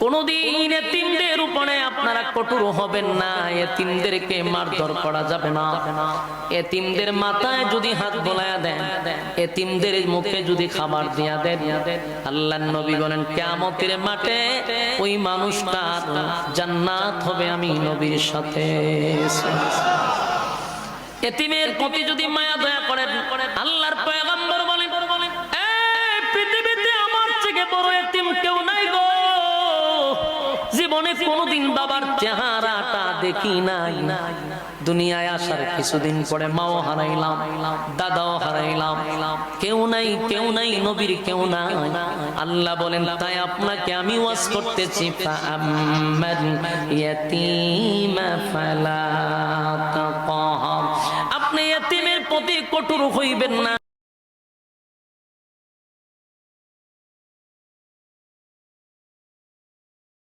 কোনদিন এতিমদের উপরে আপনারা কঠোর হবেন না, এতিমদেরকে মারধর করা যাবে না। এতিমদের মাথায় যদি হাত বোলায়া দেন, এতিমদের মুখে যদি খাবার দিয়া দেন, আল্লাহর নবী বলেন কিয়ামতের মাঠে ওই মানুষটার জান্নাত হবে আমি নবীর সাথে। এতিমের প্রতি যদি মায়া দয়া করেন, আল্লাহর পয়গম্বর বলেন এই পৃথিবীতে আমার থেকে বড় এতিম কেউ নাই গো। জীবনে কোনদিন বাবার চেহারাটা দেখি নাই, দুনিয়ায় আসার কিছুদিন পরে মাও হারাইলাম, দাদাও হারাইলাম, কেউ নাই নবীর কেউ নাই। আল্লাহ বলেন তাই আপনাকে আমি ওয়াজ করতেছি, ফাআম্মাল ইয়াতীমা ফালা তাকহার, আপনি এতিমের প্রতি কঠোর হইবেন না।